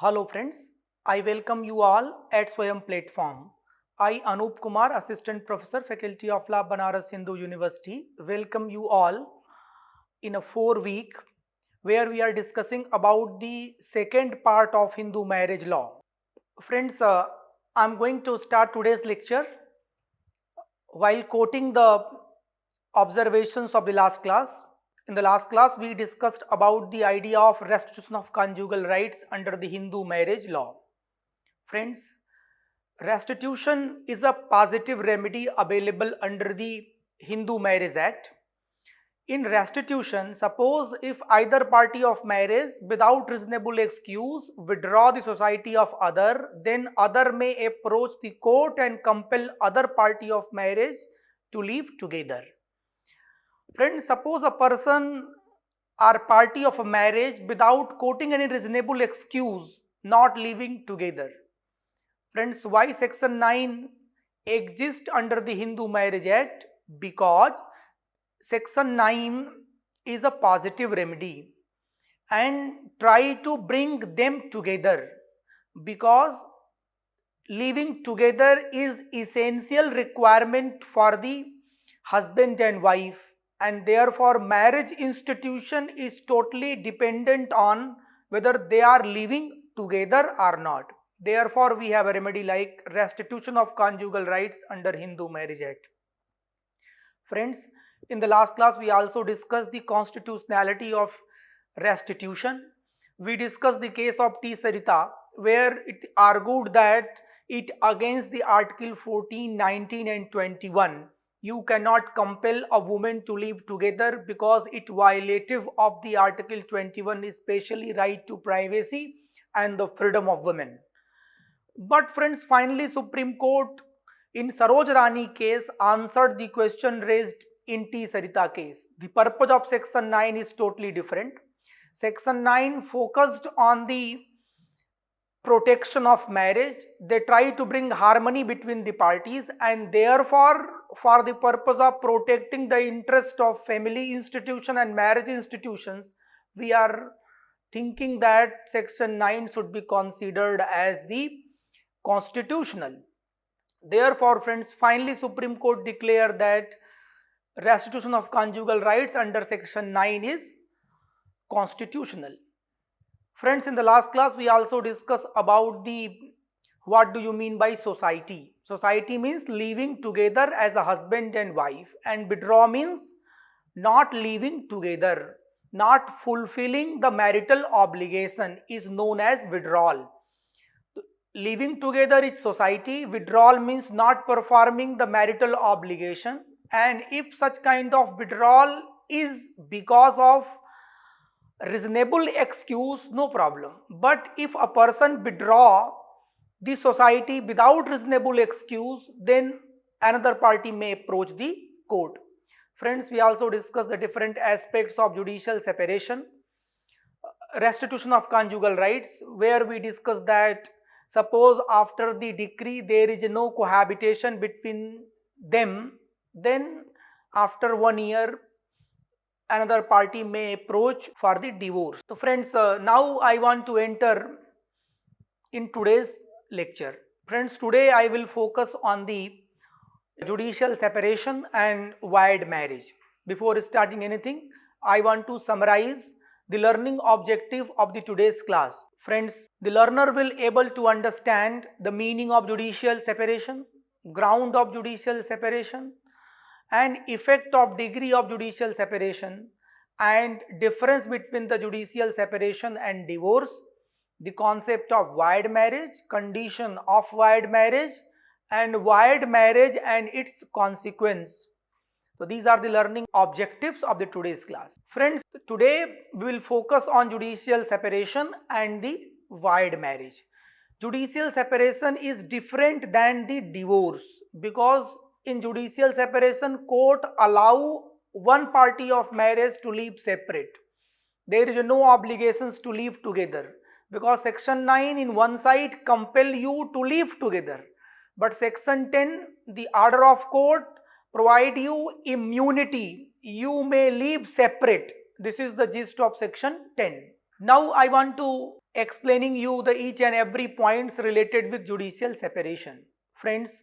Hello friends, I welcome you all at Swayam platform. I Anup Kumar, Assistant Professor, Faculty of Law, Banaras Hindu University, welcome you all in a 4 week where we are discussing about the second part of Hindu marriage law. Friends, I'm going to start today's lecture while quoting the observations of the last class. In the last class, we discussed about the idea of restitution of conjugal rights under the Hindu marriage law. Friends, restitution is a positive remedy available under the Hindu Marriage Act. In restitution, suppose if either party of marriage without reasonable excuse withdraw the society of other, then other may approach the court and compel other party of marriage to live together. Friends, suppose a person or party of a marriage without quoting any reasonable excuse not living together. Friends, why section 9 exists under the Hindu Marriage Act? Because section 9 is a positive remedy and try to bring them together, because living together is essential requirement for the husband and wife, and therefore marriage institution is totally dependent on whether they are living together or not. Therefore, we have a remedy like restitution of conjugal rights under Hindu Marriage Act. Friends, in the last class we also discussed the constitutionality of restitution. We discussed the case of T. Sarita, where it argued that it against the Article 14, 19 and 21. You cannot compel a woman to live together because it violative of the Article 21, especially right to privacy and the freedom of women. But friends, finally Supreme Court in Saroj Rani case answered the question raised in T. Sarita case. The purpose of section 9 is totally different. Section 9 focused on the protection of marriage. They try to bring harmony between the parties, and therefore for the purpose of protecting the interest of family institution and marriage institutions, we are thinking that section 9 should be considered as the constitutional. Therefore, friends, finally Supreme Court declared that restitution of conjugal rights under section 9 is constitutional. Friends, in the last class we also discussed about the what do you mean by society. Society means living together as a husband and wife, and withdraw means not living together, not fulfilling the marital obligation is known as withdrawal. Living together is society, withdrawal means not performing the marital obligation, and if such kind of withdrawal is because of reasonable excuse, no problem. But if a person withdraw the society without reasonable excuse, then another party may approach the court. Friends, we also discussed the different aspects of judicial separation, restitution of conjugal rights, where we discussed that suppose after the decree there is no cohabitation between them, then after 1 year another party may approach for the divorce. So friends, now I want to enter in today's lecture. Friends, today I will focus on the judicial separation and void marriage. Before starting anything, I want to summarize the learning objective of the today's class. Friends, the learner will able to understand the meaning of judicial separation, ground of judicial separation, and effect of degree of judicial separation, and difference between the judicial separation and divorce, the concept of void marriage, condition of void marriage, and void marriage and its consequence. So these are the learning objectives of the today's class. Friends, today we will focus on judicial separation and the void marriage. Judicial separation is different than the divorce, because in judicial separation court allow one party of marriage to live separate. There is no obligations to live together, because section 9 in one side compel you to live together, but section 10 the order of court provide you immunity, you may live separate. This is the gist of section 10. Now I want to explaining you the each and every points related with judicial separation. Friends,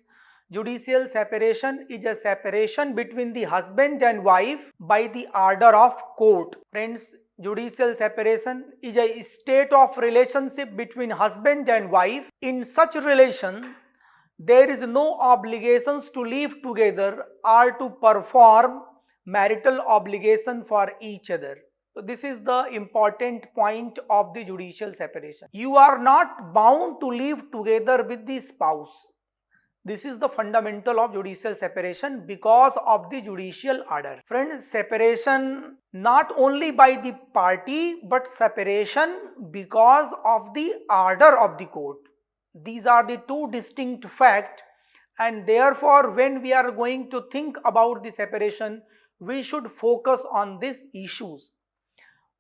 judicial separation is a separation between the husband and wife by the order of court. Friends, judicial separation is a state of relationship between husband and wife. In such relation, there is no obligations to live together or to perform marital obligation for each other. So this is the important point of the judicial separation. You are not bound to live together with the spouse. This is the fundamental of judicial separation because of the judicial order. Friends, separation not only by the party but separation because of the order of the court. These are the two distinct facts, and therefore when we are going to think about the separation, we should focus on these issues.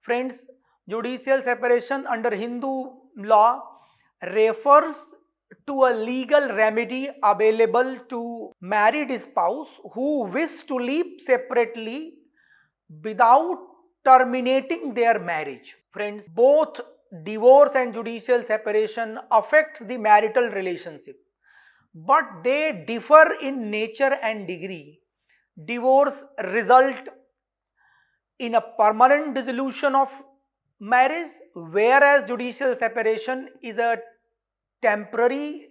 Friends, judicial separation under Hindu law refers to a legal remedy available to married spouse who wish to live separately without terminating their marriage. Friends, both divorce and judicial separation affects the marital relationship, but they differ in nature and degree. Divorce result in a permanent dissolution of marriage, whereas judicial separation is a temporary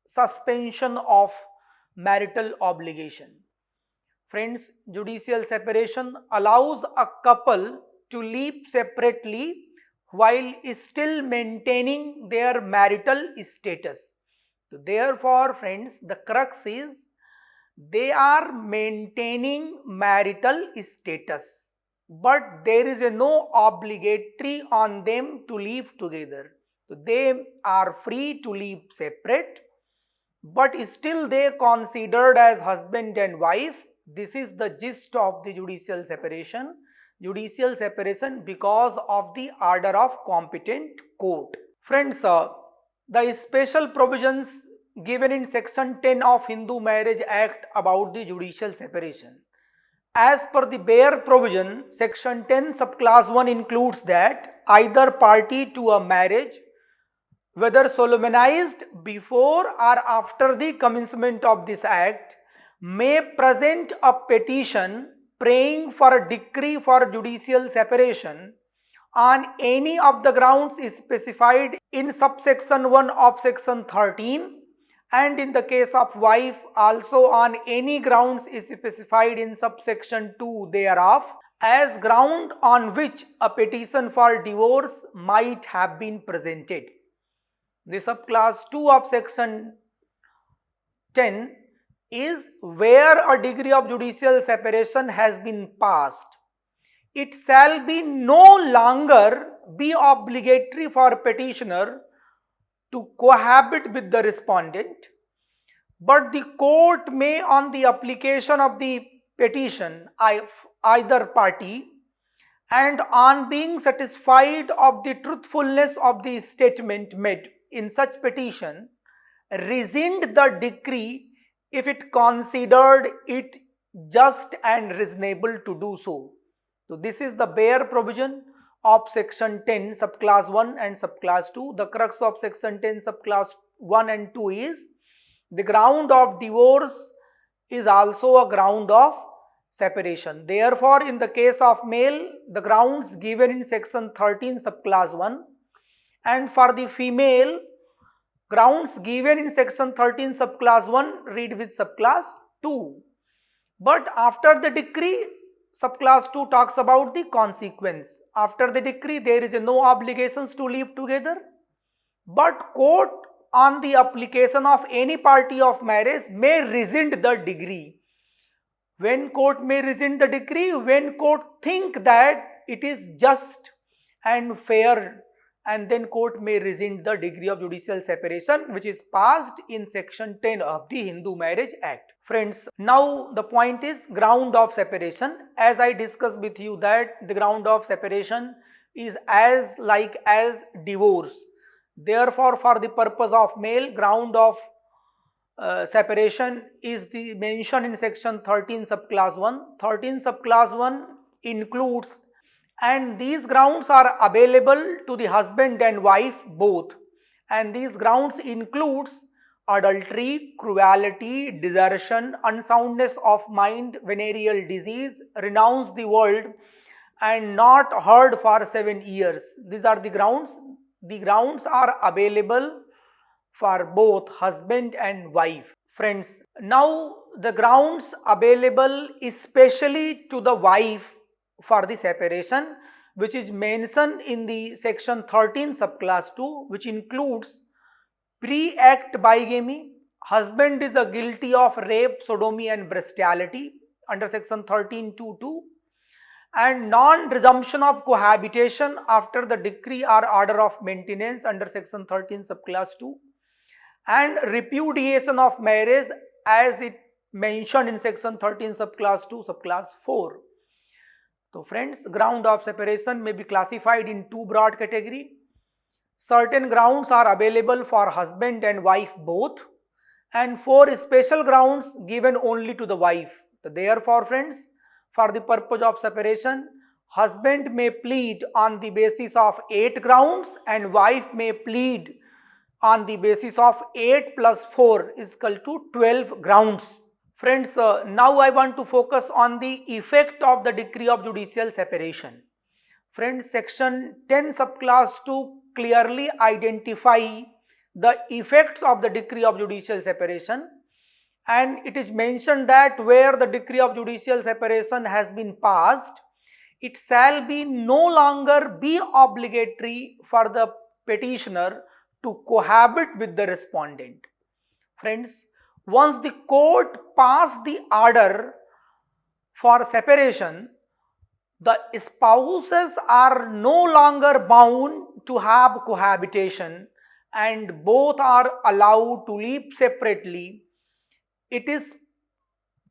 suspension of marital obligation. Friends, judicial separation allows a couple to live separately while still maintaining their marital status. So therefore, friends, the crux is they are maintaining marital status, but there is no obligatory on them to live together. So they are free to live separate, but still they considered as husband and wife. This is the gist of the judicial separation. Judicial separation because of the order of competent court. Friends, the special provisions given in section 10 of Hindu Marriage Act about the judicial separation. As per the bare provision, section 10 subclass 1 includes that either party to a marriage, whether solemnized before or after the commencement of this act, may present a petition praying for a decree for judicial separation on any of the grounds specified in subsection 1 of section 13, and in the case of wife also on any grounds specified in subsection 2 thereof, as ground on which a petition for divorce might have been presented. The subclass 2 of section 10 is where a degree of judicial separation has been passed. It shall be no longer be obligatory for petitioner to cohabit with the respondent, but the court may, on the application of the petition either party, and on being satisfied of the truthfulness of the statement made in such petition, rescind the decree if it considered it just and reasonable to do so. So this is the bare provision of section 10 subclass 1 and subclass 2. The crux of section 10 subclass 1 and 2 is the ground of divorce is also a ground of separation. Therefore, in the case of male, the grounds given in section 13 subclass 1, and for the female, grounds given in section 13 subclass 1 read with subclass 2. But after the decree, subclass 2 talks about the consequence. After the decree, there is no obligations to live together, but court on the application of any party of marriage may rescind the decree. When court may rescind the decree? When court think that it is just and fair, and then court may rescind the degree of judicial separation which is passed in section 10 of the Hindu Marriage Act. Friends, now the point is ground of separation. As I discussed with you that the ground of separation is as like as divorce. Therefore, for the purpose of male, ground of separation is the mention in section 13 subclass 1. 13 subclass 1 includes and these grounds are available to the husband and wife both, and these grounds includes adultery, cruelty, desertion, unsoundness of mind, venereal disease, renounce the world, and not heard for 7 years. These are the grounds. The grounds are available for both husband and wife. Friends, now the grounds available especially to the wife for the separation, which is mentioned in the section 13 subclass 2, which includes pre-act bigamy, husband is a guilty of rape, sodomy and bestiality under section 13(2)(2), and non-resumption of cohabitation after the decree or order of maintenance under section 13 subclass 2, and repudiation of marriage as it mentioned in section 13 subclass 2 subclass 4. So friends, ground of separation may be classified in two broad category. Certain grounds are available for husband and wife both, and 4 special grounds given only to the wife. So therefore friends, for the purpose of separation, husband may plead on the basis of 8 grounds and wife may plead on the basis of 8 plus 4 is equal to 12 grounds. Friends, now I want to focus on the effect of the decree of judicial separation. Friends, section 10 subclass 2 clearly identify the effects of the decree of judicial separation, and it is mentioned that where the decree of judicial separation has been passed, it shall be no longer be obligatory for the petitioner to cohabit with the respondent. Friends, once the court passed the order for separation, the spouses are no longer bound to have cohabitation and both are allowed to live separately. It is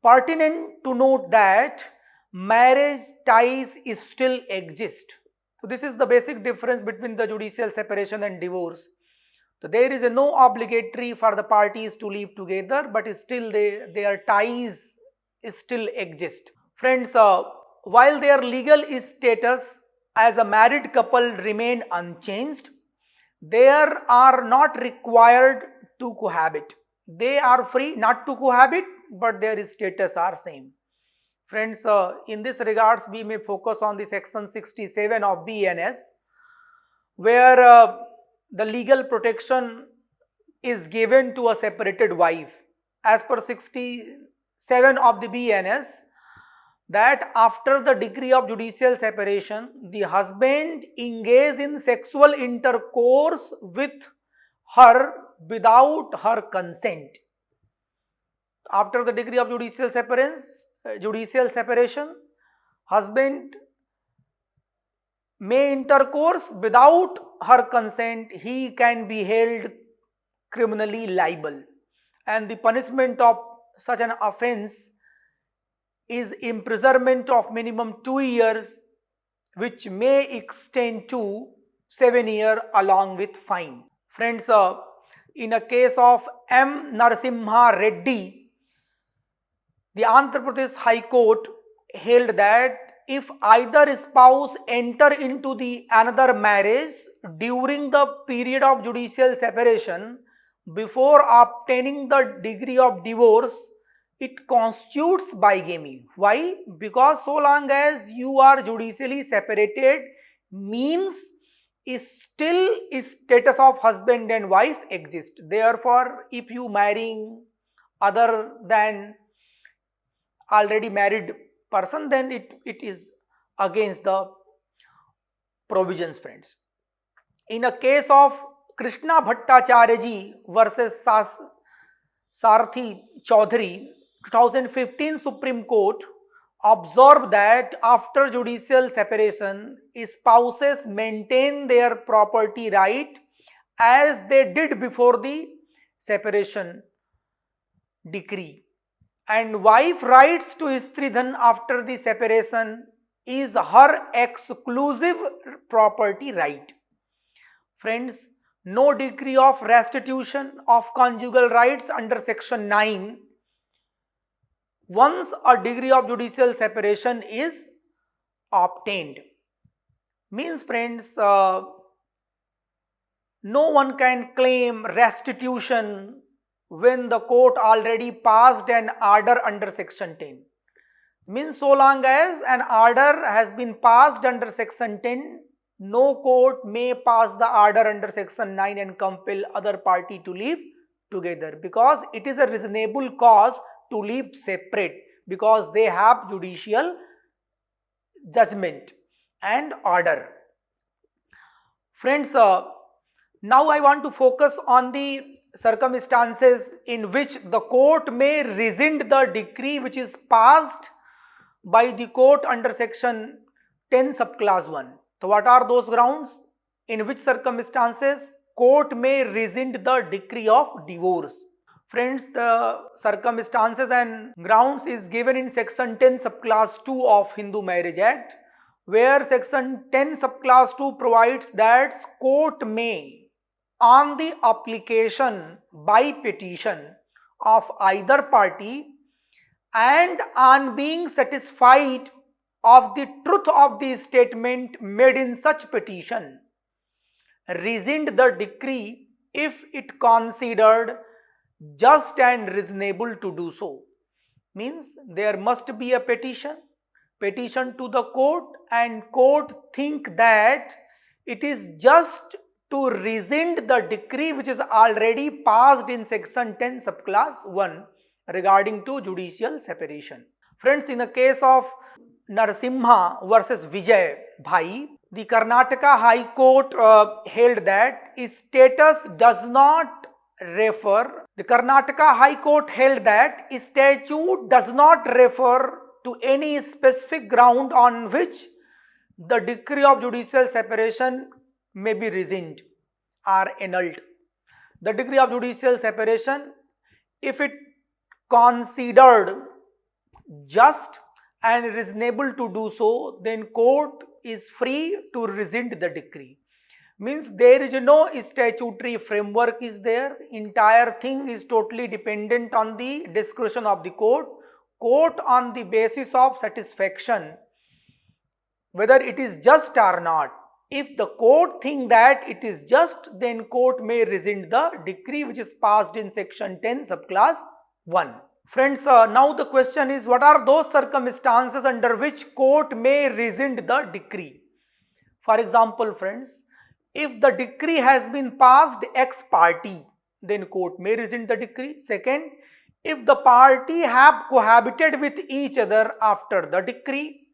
pertinent to note that marriage ties still exist. So this is the basic difference between the judicial separation and divorce. So there is no obligatory for the parties to live together, but still their ties still exist. Friends, while their legal status as a married couple remain unchanged, they are not required to cohabit. They are free not to cohabit, but their status are same. Friends, in this regards, we may focus on the section 67 of BNS, where the legal protection is given to a separated wife. As per 67 of the BNS, that after the decree of judicial separation, the husband engage in sexual intercourse with her without her consent. After the decree of judicial separation, husband may intercourse without her consent, he can be held criminally liable, and the punishment of such an offence is imprisonment of minimum 2 years, which may extend to 7 years along with fine. Friends, in a case of M. Narasimha Reddy, the Andhra Pradesh High Court held that if either spouse enter into the another marriage during the period of judicial separation before obtaining the degree of divorce, it constitutes bigamy. Why? Because so long as you are judicially separated means still status of husband and wife exists. Therefore, if you marrying other than already married person, then it is against the provisions, friends. In a case of Krishna Bhattacharya ji versus Sarthi Chaudhary, 2015 Supreme Court observed that after judicial separation, spouses maintain their property right as they did before the separation decree, and wife rights to Stridhan after the separation is her exclusive property right. Friends, no decree of restitution of conjugal rights under section 9 once a degree of judicial separation is obtained. Means friends, no one can claim restitution when the court already passed an order under section 10. Means so long as an order has been passed under section 10, no court may pass the order under section 9 and compel other party to live together, because it is a reasonable cause to live separate, because they have judicial judgment and order. Friends, now I want to focus on the circumstances in which the court may rescind the decree which is passed by the court under section 10 subclass 1. So what are those grounds? In which circumstances court may rescind the decree of divorce? Friends, the circumstances and grounds is given in section 10 subclass 2 of Hindu Marriage Act, where section 10 subclass 2 provides that court may, on the application by petition of either party and on being satisfied of the truth of the statement made in such petition, rescind the decree if it considered just and reasonable to do so. Means there must be a petition to the court, and court think that it is just to rescind the decree which is already passed in section 10 subclass 1 regarding to judicial separation. Friends, in the case of Narasimha versus Vijay Bhai, the Karnataka High Court held that status does not refer, the Karnataka High Court held that statute does not refer to any specific ground on which the decree of judicial separation may be rescinded or annulled. The decree of judicial separation, if it considered just and reasonable to do so, then court is free to rescind the decree. Means there is no statutory framework is there, entire thing is totally dependent on the discretion of the court. Court, on the basis of satisfaction whether it is just or not, if the court think that it is just, then court may rescind the decree which is passed in section 10 subclass 1. Friends, now the question is, what are those circumstances under which court may rescind the decree? For example, friends, if the decree has been passed ex parte, then court may rescind the decree. Second, if the party have cohabited with each other after the decree.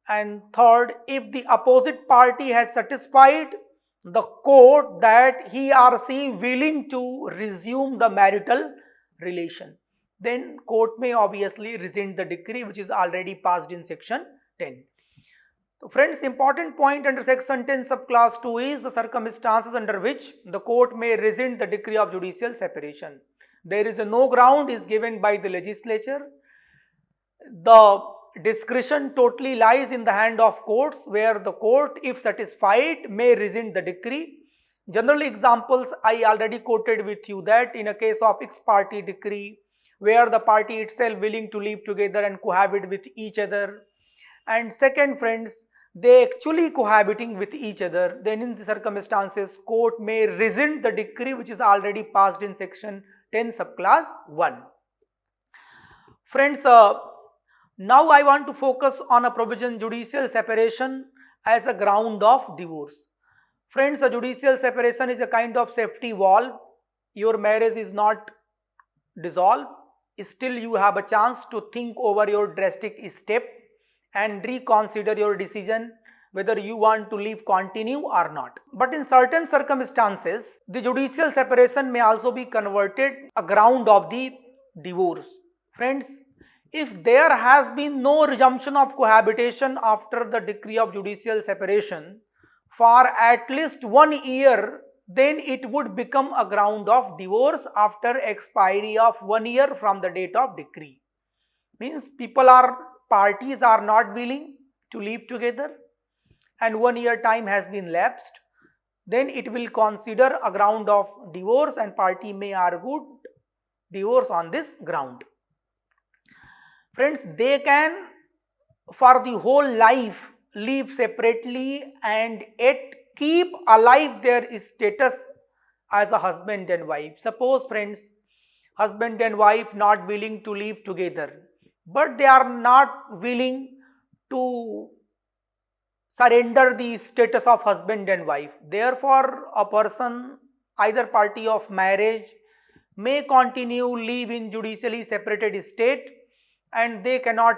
And third, if the opposite party has satisfied the court that he or she willing to resume the marital relation, then court may obviously rescind the decree which is already passed in section 10. So friends, important point under section 10 subclass 2 is the circumstances under which the court may rescind the decree of judicial separation. There is no ground is given by the legislature. The discretion totally lies in the hand of courts, where the court, if satisfied, may rescind the decree. General examples I already quoted with you, that in a case of ex parte decree, where the party itself willing to live together and cohabit with each other. And second, friends, they actually cohabiting with each other, then in the circumstances court may rescind the decree which is already passed in section 10 subclass 1. Friends, now I want to focus on a provision, judicial separation as a ground of divorce. Friends, a judicial separation is a kind of safety valve. Your marriage is not dissolved, still you have a chance to think over your drastic step and reconsider your decision whether you want to live continue or not. But in certain circumstances, the judicial separation may also be converted a ground of the divorce. Friends, if there has been no resumption of cohabitation after the decree of judicial separation for at least 1 year, then it would become a ground of divorce after expiry of 1 year from the date of decree. Means parties are not willing to live together and 1 year time has been lapsed, then it will consider a ground of divorce and party may argue divorce on this ground. Friends, they can for the whole life live separately and yet keep alive their status as a husband and wife. Suppose friends, husband and wife not willing to live together, but they are not willing to surrender the status of husband and wife. Therefore, a person, either party of marriage, may continue live in judicially separated state, and they cannot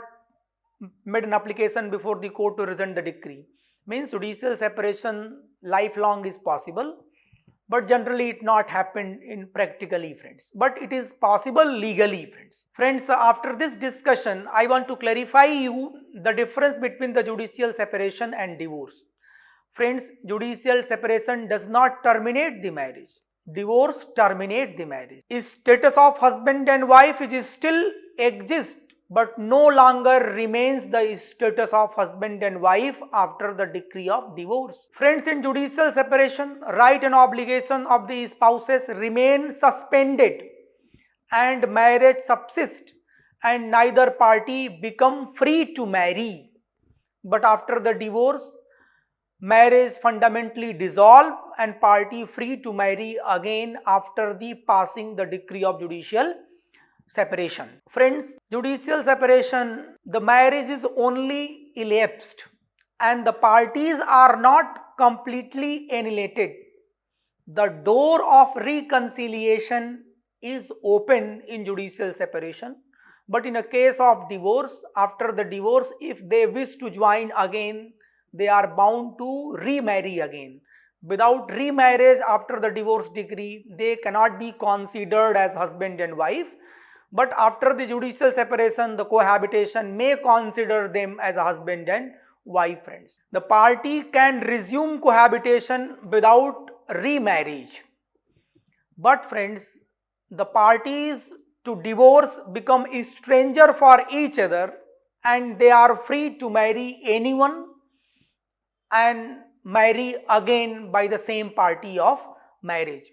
made an application before the court to rescind the decree. Means judicial separation lifelong is possible, but generally it not happened in practically, friends, but it is possible legally, friends. After this discussion I want to clarify you the difference between the judicial separation and divorce. Friends, judicial separation does not terminate the marriage, divorce terminate the marriage. Status of husband and wife is still exist, but no longer remains the status of husband and wife after the decree of divorce. Friends, in judicial separation, right and obligation of the spouses remain suspended and marriage subsists and neither party become free to marry. But after the divorce, marriage fundamentally dissolve and party free to marry again after the passing the decree of judicial separation. Friends, judicial separation, the marriage is only elapsed and the parties are not completely annihilated. The door of reconciliation is open in judicial separation, but in a case of divorce, after the divorce, if they wish to join again, they are bound to remarry again. Without remarriage after the divorce decree, they cannot be considered as husband and wife, but after the judicial separation, the cohabitation may consider them as a husband and wife, friends. The party can resume cohabitation without remarriage, but friends, the parties to divorce become a stranger for each other and they are free to marry anyone and marry again by the same party of marriage.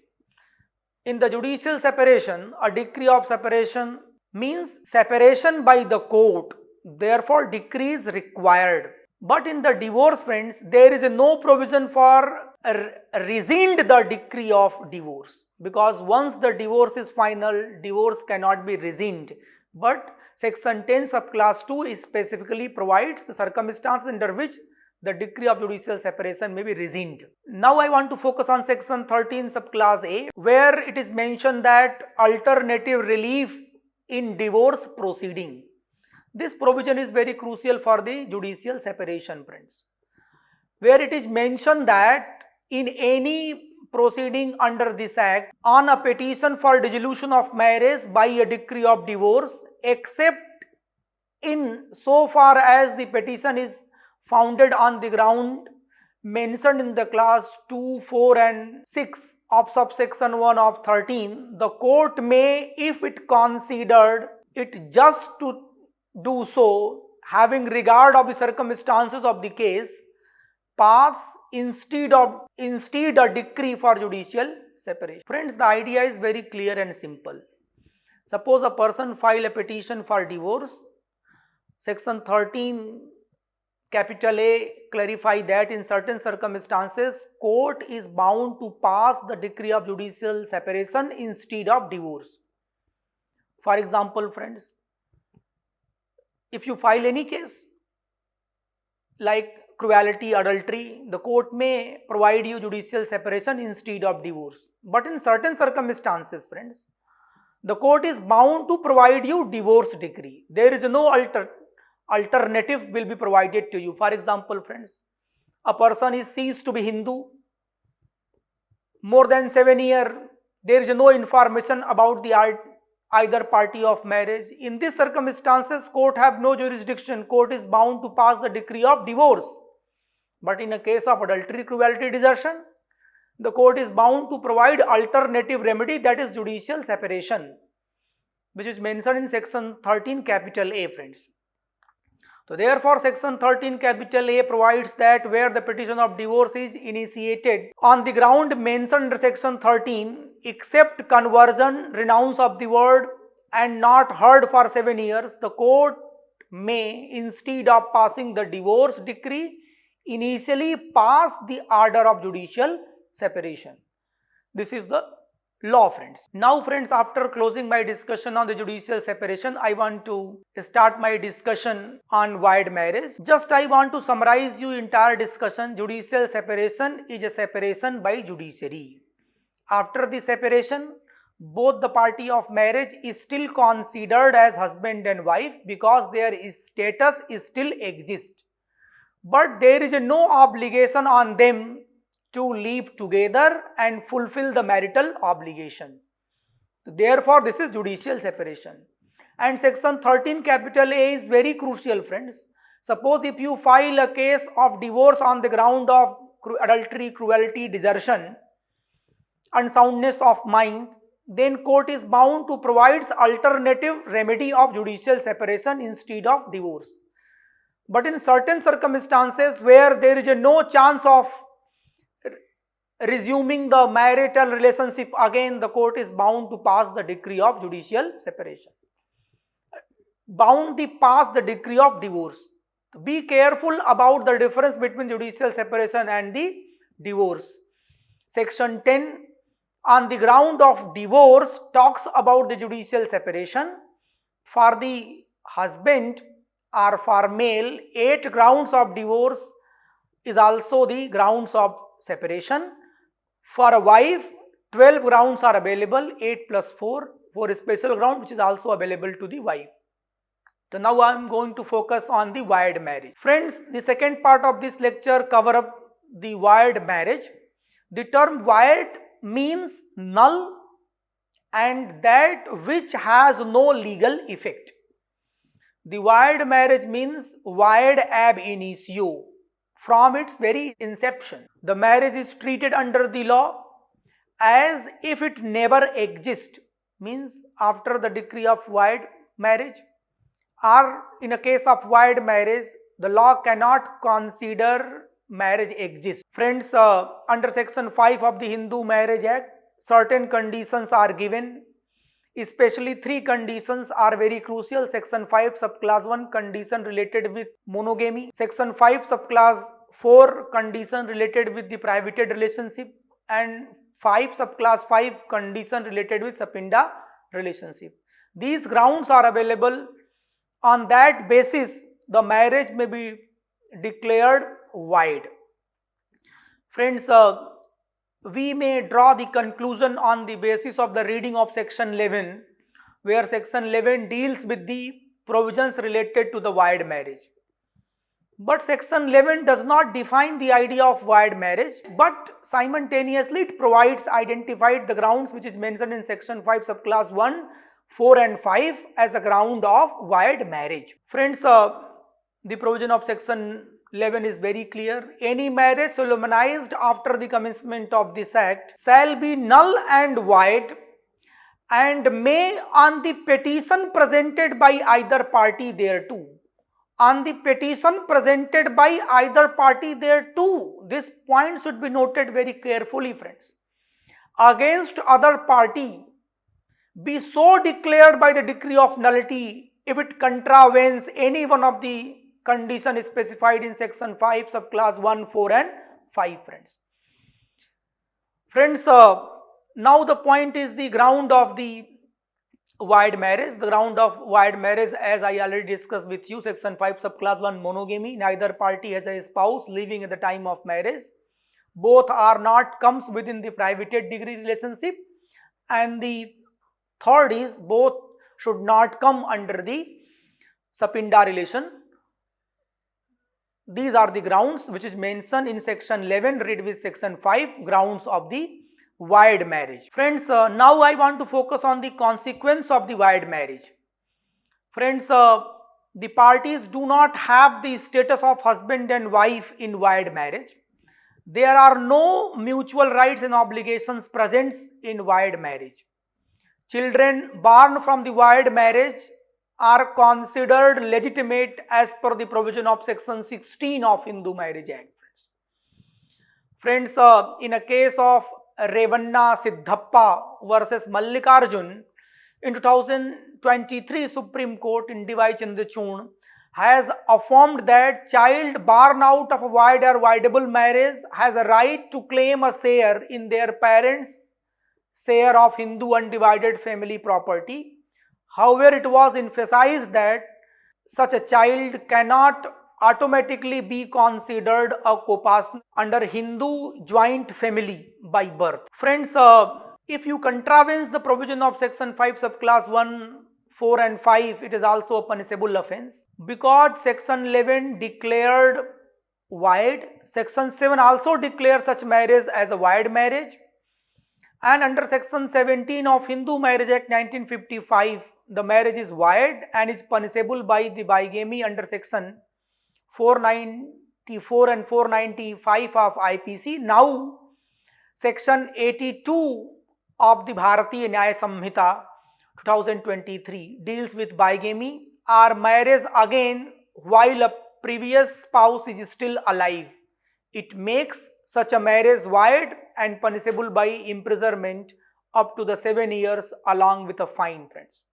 In the judicial separation, a decree of separation means separation by the court, therefore decree is required. But in the divorce, friends, there is no provision for rescind the decree of divorce, because once the divorce is final, divorce cannot be rescinded. But section 10 subclass 2 specifically provides the circumstances under which the decree of judicial separation may be rescinded. Now I want to focus on section 13 subclass A, where it is mentioned that alternative relief in divorce proceeding. This provision is very crucial for the judicial separation, friends, where it is mentioned that in any proceeding under this act, on a petition for dissolution of marriage by a decree of divorce, except in so far as the petition is founded on the ground mentioned in the class 2, 4 and 6 of subsection 1 of 13, the court may, if it considered it just to do so, having regard of the circumstances of the case, pass instead a decree for judicial separation. Friends, the idea is very clear and simple. Suppose a person file a petition for divorce, section 13 capital A clarify that in certain circumstances court is bound to pass the decree of judicial separation instead of divorce. For example, friends, if you file any case like cruelty, adultery, the court may provide you judicial separation instead of divorce. But in certain circumstances, friends, the court is bound to provide you divorce decree. There is no alternative will be provided to you. For example, friends, a person is ceased to be Hindu more than 7 years. There is no information about the either party of marriage. In these circumstances, court have no jurisdiction. Court is bound to pass the decree of divorce. But in a case of adultery, cruelty, desertion, the court is bound to provide alternative remedy, that is judicial separation, which is mentioned in section 13 capital A, friends. So therefore, section 13 capital A provides that where the petition of divorce is initiated on the ground mentioned under section 13, except conversion, renounce of the word and not heard for 7 years, the court may, instead of passing the divorce decree, initially pass the order of judicial separation. This is the law, friends. Now friends, after closing my discussion on the judicial separation, I want to start my discussion on void marriage. Just I want to summarize you entire discussion. Judicial separation is a separation by judiciary. After the separation, both the party of marriage is still considered as husband and wife because their status is still exists. But there is no obligation on them to live together and fulfill the marital obligation. Therefore, this is judicial separation. And section 13 capital A is very crucial, friends. Suppose if you file a case of divorce on the ground of adultery, cruelty, desertion, unsoundness of mind, then court is bound to provide alternative remedy of judicial separation instead of divorce. But in certain circumstances where there is no chance of resuming the marital relationship, again the court is bound to pass the decree of judicial separation. Bound to pass the decree of divorce. Be careful about the difference between judicial separation and the divorce. Section 10 on the ground of divorce talks about the judicial separation. For the husband or for male, 8 grounds of divorce is also the grounds of separation. For a wife, 12 grounds are available, 8 plus 4 for a special ground which is also available to the wife. So now I am going to focus on the void marriage. Friends, the second part of this lecture cover up the void marriage. The term void means null and that which has no legal effect. The void marriage means void ab initio. From its very inception, the marriage is treated under the law as if it never exists. Means after the decree of void marriage, or in a case of void marriage, the law cannot consider marriage exists. Friends, under section 5 of the Hindu Marriage Act, certain conditions are given. Especially 3 conditions are very crucial. Section 5 subclass 1 condition related with monogamy. Section 5 subclass 4 condition related with the privated relationship, and 5 subclass 5 condition related with sapinda relationship. These grounds are available. On that basis, the marriage may be declared void. Friends, we may draw the conclusion on the basis of the reading of section 11, where section 11 deals with the provisions related to the void marriage. But section 11 does not define the idea of void marriage, but simultaneously it provides identified the grounds which is mentioned in section 5 subclass 1, 4 and 5 as a ground of void marriage. Friends, the provision of section 11 is very clear. Any marriage solemnized after the commencement of this act shall be null and void and may on the petition presented by either party thereto. On the petition presented by either party thereto. This point should be noted very carefully, friends. Against other party be so declared by the decree of nullity if it contravenes any one of the condition specified in section 5 subclass 1, 4 and 5, friends. Friends, now the point is the ground of the void marriage. The ground of void marriage, as I already discussed with you, section 5 subclass 1 monogamy. Neither party has a spouse living at the time of marriage. Both are not comes within the privated degree relationship, and the third is both should not come under the sapinda relation. These are the grounds which is mentioned in section 11 read with section 5 grounds of the void marriage. Friends, now I want to focus on the consequence of the void marriage. Friends, the parties do not have the status of husband and wife in void marriage. There are no mutual rights and obligations present in void marriage. Children born from the void marriage are considered legitimate as per the provision of section 16 of Hindu Marriage Act. Friends, in a case of Revanna Siddhappa versus Mallikarjun in 2023 Supreme Court in D.Y. Chandrachud has affirmed that child born out of a void or voidable marriage has a right to claim a share in their parents' share of Hindu undivided family property. However, it was emphasized that such a child cannot automatically be considered a co-partner under Hindu joint family by birth. Friends, if you contravene the provision of section 5 subclass 1, 4 and 5, it is also a punishable offence. Because section 11 declared void, section 7 also declares such marriage as a void marriage, and under section 17 of Hindu Marriage Act 1955, the marriage is void and is punishable by the bigamy under section 494 and 495 of IPC. Now, section 82 of the Bharatiya Nyaya Samhita 2023 deals with bigamy or marriage again while a previous spouse is still alive. It makes such a marriage void and punishable by imprisonment up to the 7 years along with a fine, friends.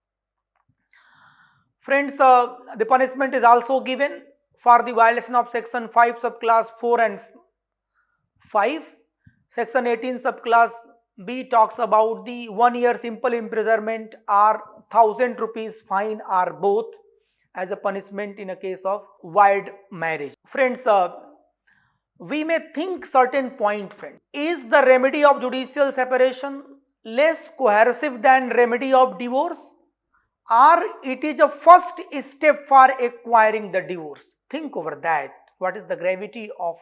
Friends, the punishment is also given for the violation of section 5 subclass 4 and 5. Section 18 subclass B talks about the 1 year simple imprisonment or 1000 rupees fine or both as a punishment in a case of void marriage. Friends, we may think certain point, friend. Is the remedy of judicial separation less coercive than remedy of divorce, or it is a first step for acquiring the divorce? Think over that. What is the gravity of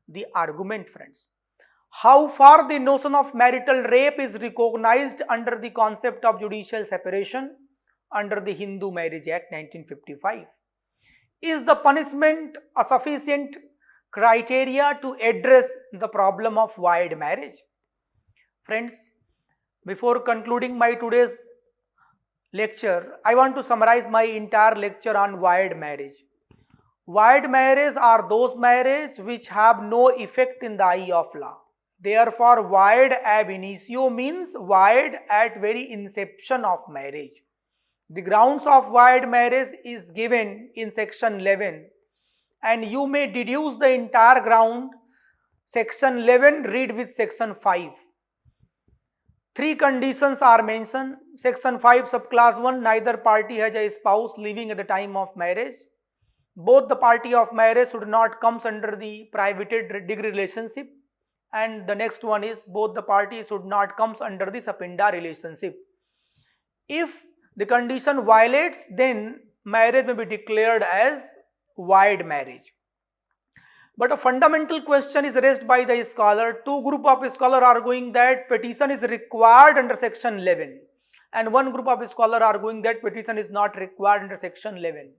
the argument, friends? How far the notion of marital rape is recognized under the concept of judicial separation under the Hindu Marriage Act 1955? Is the punishment a sufficient criteria to address the problem of void marriage? Friends, before concluding my today's lecture, I want to summarize my entire lecture on void marriage. Void marriages are those marriages which have no effect in the eye of law. Therefore, void ab initio means void at very inception of marriage. The grounds of void marriage is given in section 11, and you may deduce the entire ground. Section 11 read with section 5. 3 conditions are mentioned. Section 5 subclass 1, neither party has a spouse living at the time of marriage. Both the party of marriage should not come under the privated degree relationship, and the next one is both the parties should not come under the sapinda relationship. If the condition violates, then marriage may be declared as void marriage. But a fundamental question is raised by the scholar. Two group of scholars are arguing that petition is required under section 11, and one group of scholars are arguing that petition is not required under section 11.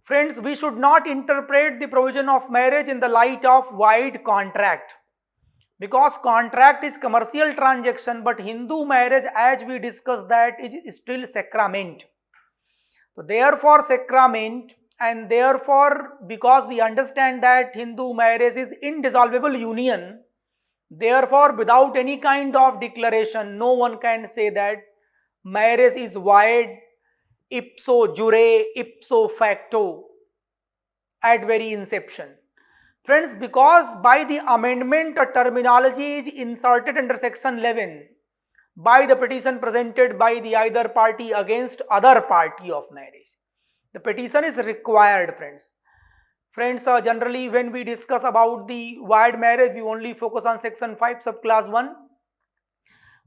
Friends, we should not interpret the provision of marriage in the light of void contract, because contract is commercial transaction, but Hindu marriage, as we discussed, that is still sacrament. So therefore sacrament, and therefore because we understand that Hindu marriage is indissoluble union, therefore without any kind of declaration, no one can say that marriage is void ipso jure, ipso facto at very inception. Friends, because by the amendment a terminology is inserted under section 11 by the petition presented by the either party against other party of marriage. The petition is required, friends. Friends, generally when we discuss about the void marriage, we only focus on section 5 subclass 1.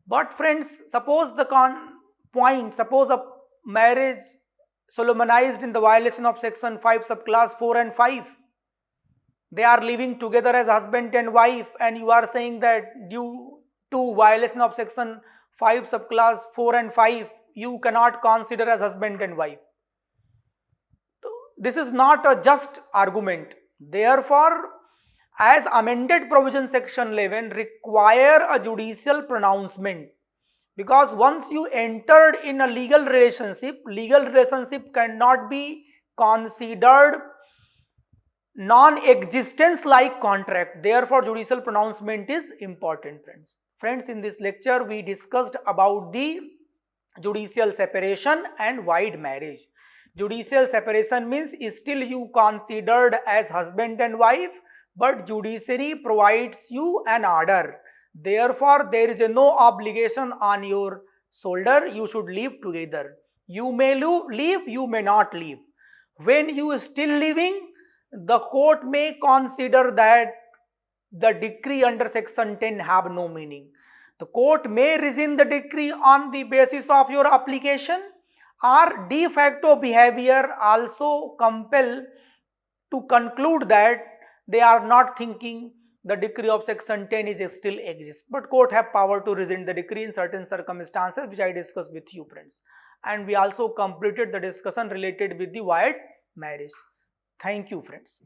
But friends, suppose the suppose a marriage solemnized in the violation of section 5 subclass 4 and 5. They are living together as husband and wife, and you are saying that due to violation of section 5 subclass 4 and 5, you cannot consider as husband and wife. So this is not a just argument. Therefore, as amended provision section 11 require a judicial pronouncement, because once you entered in a legal relationship cannot be considered non-existence like contract. Therefore, judicial pronouncement is important, friends. Friends, in this lecture we discussed about the judicial separation and void marriage. Judicial separation means still you considered as husband and wife, but judiciary provides you an order. Therefore, there is no obligation on your shoulder. You should live together. You may leave, you may not leave. When you are still living, the court may consider that the decree under section 10 have no meaning. The court may rescind the decree on the basis of your application, or de facto behavior also compel to conclude that they are not thinking the decree of section 10 is still exists. But court have power to rescind the decree in certain circumstances, which I discussed with you friends. And we also completed the discussion related with the void marriage. Thank you friends.